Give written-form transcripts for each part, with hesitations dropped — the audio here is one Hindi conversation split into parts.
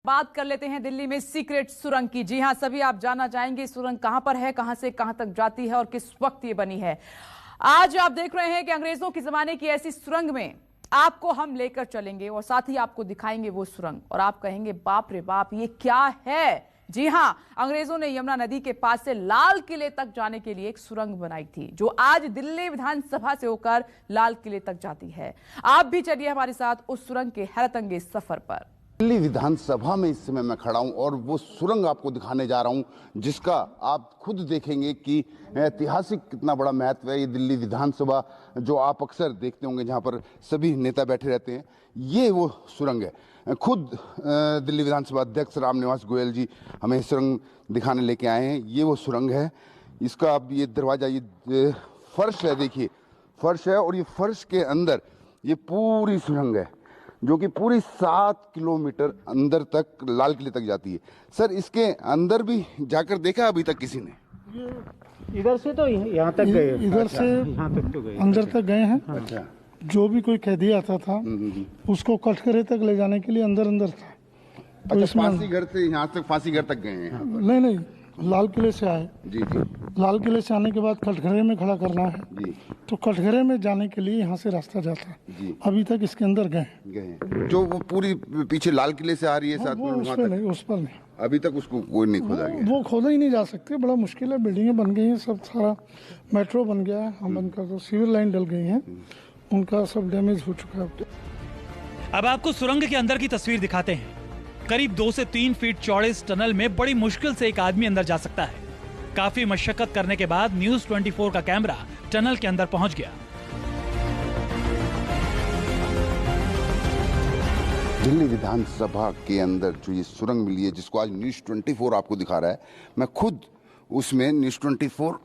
बात कर लेते हैं दिल्ली में सीक्रेट सुरंग की। जी हां, सभी आप जानना चाहेंगे सुरंग कहां पर है, कहां से कहां तक जाती है और किस वक्त ये बनी है। आज आप देख रहे हैं कि अंग्रेजों के जमाने की ऐसी सुरंग में आपको हम लेकर चलेंगे और साथ ही आपको दिखाएंगे वो सुरंग और आप कहेंगे बाप रे बाप ये क्या है। जी हां, अंग्रेजों ने यमुना नदी के पास से लाल किले तक जाने के लिए एक सुरंग बनाई थी जो आज दिल्ली विधानसभा से होकर लाल किले तक जाती है। आप भी चलिए हमारे साथ उस सुरंग के हैरतअंगेज सफर पर। दिल्ली विधानसभा में इस समय मैं खड़ा हूं और वो सुरंग आपको दिखाने जा रहा हूं जिसका आप खुद देखेंगे कि ऐतिहासिक कितना बड़ा महत्व है। ये दिल्ली विधानसभा जो आप अक्सर देखते होंगे जहां पर सभी नेता बैठे रहते हैं, ये वो सुरंग है। खुद दिल्ली विधानसभा अध्यक्ष रामनिवास गोयल जी हमें सुरंग दिखाने लेके आए हैं। ये वो सुरंग है। इसका अब ये दरवाजा, ये फर्श है, देखिए फर्श है और ये फर्श के अंदर ये पूरी सुरंग है जो कि पूरी 7 किलोमीटर अंदर तक लाल किले तक जाती है। सर, इसके अंदर भी जाकर देखा अभी तक किसी ने? इधर से तो यहाँ तक गए, इधर से यहाँ तक तो गए, अंदर तक गए हैं। अच्छा। जो भी कोई कैदी आता था उसको कटघरे तक ले जाने के लिए अंदर अंदर था। तो अच्छा, इसमें फांसी घर से यहाँ तक, फांसी घर तक गए हैं? नहीं नहीं, लाल किले से आए। जी जी लाल किले से आने के बाद कटघरे में खड़ा करना है, जी तो कटघरे में जाने के लिए यहाँ से रास्ता जाता है। जी। अभी तक इसके अंदर गए गए जो वो पूरी पीछे लाल किले से आ रही है साथ में, वो उस वहाँ पर तक नहीं, उस पर नहीं, अभी तक उसको कोई नहीं खोदा गया। वो खोदा ही नहीं जा सकते। बड़ा मुश्किल है। बिल्डिंगें बन गई हैं, सब सारा मेट्रो बन गया है, हम बनकर तो सिविल लाइन डल गई हैं, उनका सब डैमेज हो चुका है। अब आपको सुरंग के अंदर की तस्वीर दिखाते हैं। करीब 2 से 3 फीट चौड़े इस टनल में बड़ी मुश्किल से एक आदमी अंदर जा सकता है। काफी मशक्कत करने के बाद न्यूज 24 का कैमरा टनल के अंदर पहुंच गया। दिल्ली विधानसभा के अंदर जो ये सुरंग मिली है जिसको आज न्यूज 24 आपको दिखा रहा है, मैं खुद उसमें न्यूज 24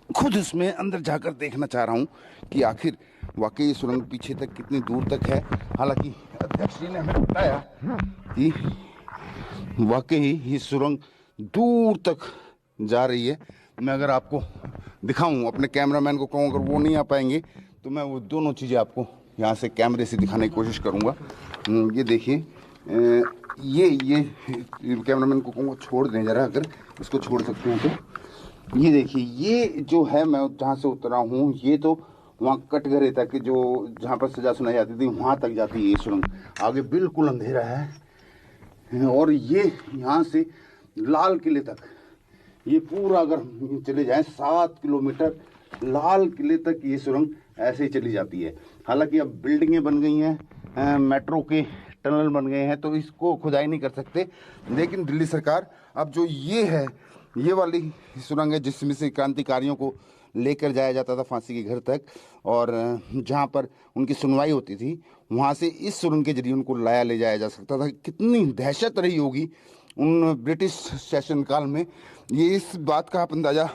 खुद उसमें अंदर जाकर देखना चाह रहा हूँ कि आखिर वाकई ये सुरंग पीछे तक कितनी दूर तक है। हालांकि अध्यक्ष जी ने हमें बताया कि वाकई ये सुरंग दूर तक जा रही है। मैं अगर आपको दिखाऊं, अपने कैमरामैन को कहूं, अगर वो नहीं आ पाएंगे तो मैं वो दोनों चीज़ें आपको यहाँ से कैमरे से दिखाने की कोशिश करूँगा। ये देखिए, ये कैमरामैन को कहूँगा छोड़ दें ज़रा, अगर इसको छोड़ सकते हैं तो। ये देखिए, ये जो है मैं जहाँ से उतरा हूँ, ये तो वहाँ कटघरे तक, जो जहाँ पर सजा सुनाई जाती थी वहाँ तक जाती है ये सुरंग। आगे बिल्कुल अंधेरा है और ये यहाँ से लाल किले तक, ये पूरा अगर चले जाएं 7 किलोमीटर लाल किले तक ये सुरंग ऐसे ही चली जाती है। हालांकि अब बिल्डिंगें बन गई हैं, मेट्रो के टनल बन गए हैं, तो इसको खुदाई नहीं कर सकते। लेकिन दिल्ली सरकार अब जो ये है, ये वाली सुरंग है जिसमें से क्रांतिकारियों को लेकर जाया जाता था फांसी के घर तक और जहाँ पर उनकी सुनवाई होती थी, वहाँ से इस सुरंग के जरिए उनको ले जाया जा सकता था। कितनी दहशत रही होगी उन ब्रिटिश शासन काल में, ये इस बात का आप अंदाज़ा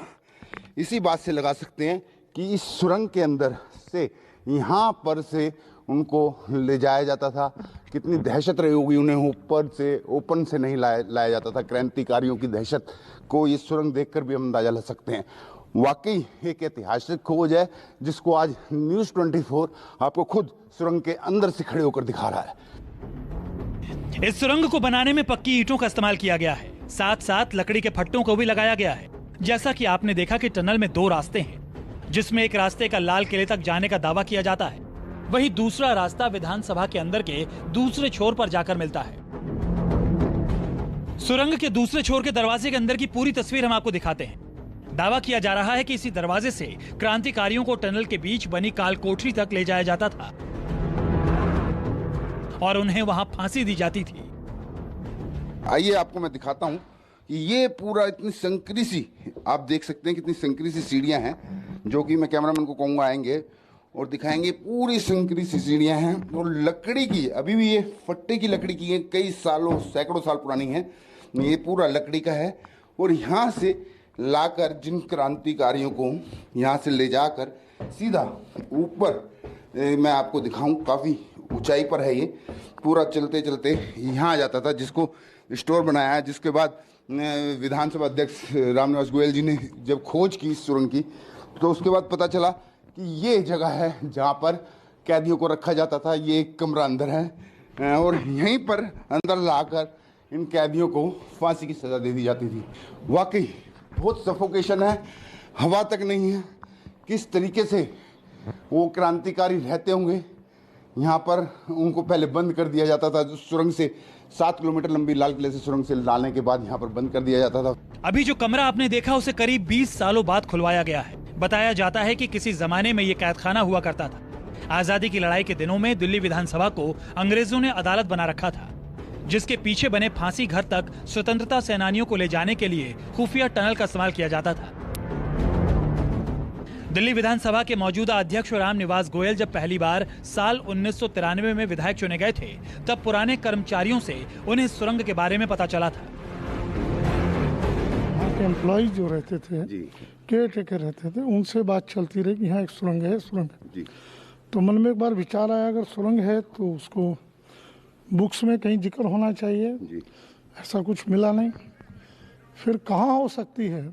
इसी बात से लगा सकते हैं कि इस सुरंग के अंदर से, यहाँ पर से उनको ले जाया जाता था। कितनी दहशत रही होगी उन्हें, ऊपर से ओपन से नहीं लाया जाता था। क्रांतिकारियों की दहशत को ये सुरंग देखकर भी हम अंदाज़ा लगा सकते हैं। वाकई एक ऐतिहासिक खोज है जिसको आज न्यूज़ 24 आपको खुद सुरंग के अंदर से खड़े होकर दिखा रहा है। इस सुरंग को बनाने में पक्की ईंटों का इस्तेमाल किया गया है, साथ साथ लकड़ी के फट्टों को भी लगाया गया है। जैसा कि आपने देखा कि टनल में 2 रास्ते हैं, जिसमें एक रास्ते का लाल किले तक जाने का दावा किया जाता है, वहीं दूसरा रास्ता विधानसभा के अंदर के दूसरे छोर पर जाकर मिलता है। सुरंग के दूसरे छोर के दरवाजे के अंदर की पूरी तस्वीर हम आपको दिखाते हैं। दावा किया जा रहा है कि इसी दरवाजे से क्रांतिकारियों को टनल के बीच बनी काल कोठरी तक ले जाया जाता था और उन्हें वहां फांसी दी जाती थी। आइए आपको मैं दिखाता हूं कि ये पूरा इतनी संकरी सी, आप देख सकते हैं कितनी संकरी सी सीढ़ियां हैं, जो कि मैं कैमरामैन को कहूँगा आएंगे और दिखाएंगे। पूरी संकरी सी सीढ़ियां हैं और लकड़ी की, अभी भी ये फट्टे की लकड़ी की है, कई सालों सैकड़ों साल पुरानी है। ये पूरा लकड़ी का है और यहाँ से लाकर जिन क्रांतिकारियों को यहाँ से ले जाकर सीधा ऊपर मैं आपको दिखाऊं, काफ़ी ऊंचाई पर है ये, पूरा चलते चलते यहाँ आ जाता था, जिसको स्टोर बनाया है। जिसके बाद विधानसभा अध्यक्ष रामनिवास गोयल जी ने जब खोज की इस सुरंग की, तो उसके बाद पता चला कि ये जगह है जहाँ पर कैदियों को रखा जाता था। ये एक कमरा अंदर है और यहीं पर अंदर लाकर इन कैदियों को फांसी की सजा दे दी जाती थी। वाकई बहुत सफोकेशन है, हवा तक नहीं है। किस तरीके से वो क्रांतिकारी रहते होंगे। यहाँ पर उनको पहले बंद कर दिया जाता था सुरंग से, 7 किलोमीटर लंबी लाल किले से सुरंग से लाने के बाद यहाँ पर बंद कर दिया जाता था। अभी जो कमरा आपने देखा उसे करीब 20 सालों बाद खुलवाया गया है। बताया जाता है कि किसी जमाने में ये कैदखाना हुआ करता था। आजादी की लड़ाई के दिनों में दिल्ली विधानसभा को अंग्रेजों ने अदालत बना रखा था, जिसके पीछे बने फांसी घर तक स्वतंत्रता सेनानियों को ले जाने के लिए खुफिया टनल का इस्तेमाल किया जाता था। दिल्ली विधानसभा के मौजूदा अध्यक्ष रामनिवास गोयल जब पहली बार साल 1993 में विधायक चुने गए थे, तब पुराने कर्मचारियों से उन्हें सुरंग के बारे में पता चला था। वहाँ के एम्प्लॉय जो रहते थे, केयर टेकर रहते थे, उनसे बात चलती रही कि यहाँ एक सुरंग है, सुरंग है। तो मन में एक बार विचार आया, अगर सुरंग है तो उसको बुक्स में कहीं जिक्र होना चाहिए। ऐसा कुछ मिला नहीं। फिर कहाँ हो सकती है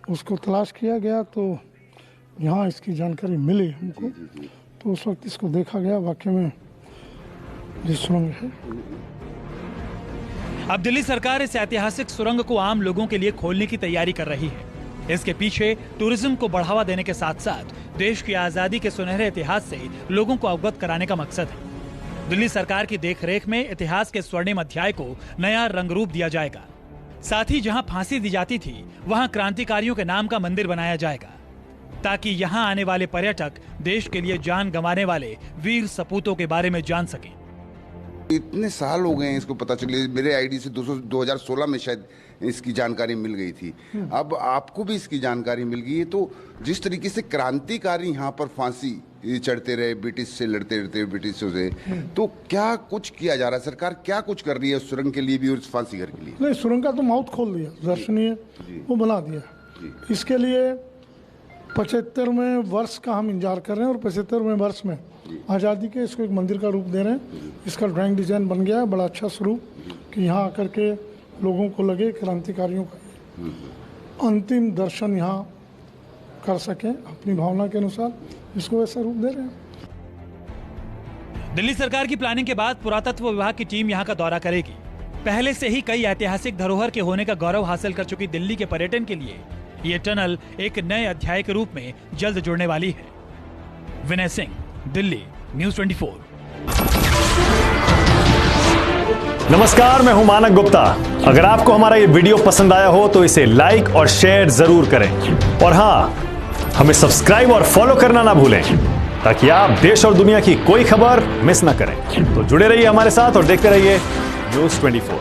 उसको तलाश किया गया, तो यहाँ इसकी जानकारी मिली हमको। तो उस वक्त इसको देखा गया, वाकई में ये सुरंग है। अब दिल्ली सरकार इस ऐतिहासिक सुरंग को आम लोगों के लिए खोलने की तैयारी कर रही है। इसके पीछे टूरिज्म को बढ़ावा देने के साथ साथ देश की आजादी के सुनहरे इतिहास से लोगों को अवगत कराने का मकसद है। दिल्ली सरकार की देखरेख में इतिहास के स्वर्णिम अध्याय को नया रंग रूप दिया जाएगा। साथ ही जहां फांसी दी जाती थी, वहां क्रांतिकारियों के नाम का मंदिर बनाया जाएगा, ताकि यहां आने वाले पर्यटक देश के लिए जान गंवाने वाले वीर सपूतों के बारे में जान सकें। इतने साल हो गए हैं इसको पता चले। मेरे आईडी से 2016 में शायद इसकी जानकारी मिल गई थी। अब आपको भी इसकी जानकारी मिल गई है। तो जिस तरीके से क्रांतिकारी यहाँ पर फांसी चढ़ते रहे, ब्रिटिश से लड़ते रहते, ब्रिटिशों से, तो क्या कुछ किया जा रहा है? सरकार क्या कुछ कर रही है उस सुरंग के लिए भी और उस फांसी घर के लिए? नहीं, सुरंग का तो माउथ खोल दिया, दर्शनीय वो बना दिया। इसके लिए 75वें वर्ष का हम इंतजार कर रहे हैं और 75वें वर्ष में आज़ादी के इसको एक मंदिर का रूप दे रहे हैं। इसका ड्राइंग डिजाइन बन गया है, बड़ा अच्छा स्वरूप, कि यहाँ आकर के लोगों को लगे क्रांतिकारियों का अंतिम दर्शन यहाँ कर सकें अपनी भावना के अनुसार। इसको ऐसा रूप दे रहे हैं। दिल्ली सरकार की प्लानिंग के बाद पुरातत्व विभाग की टीम यहाँ का दौरा करेगी। पहले से ही कई ऐतिहासिक धरोहर के होने का गौरव हासिल कर चुकी दिल्ली के पर्यटन के लिए ये टनल एक नए अध्याय के रूप में जल्द जुड़ने वाली है। विनय सिंह, दिल्ली, न्यूज़ 24। नमस्कार, मैं हूं मानक गुप्ता। अगर आपको हमारा ये वीडियो पसंद आया हो तो इसे लाइक और शेयर जरूर करें, और हां, हमें सब्सक्राइब और फॉलो करना ना भूलें, ताकि आप देश और दुनिया की कोई खबर मिस ना करें। तो जुड़े रहिए हमारे साथ और देखते रहिए न्यूज़ 24।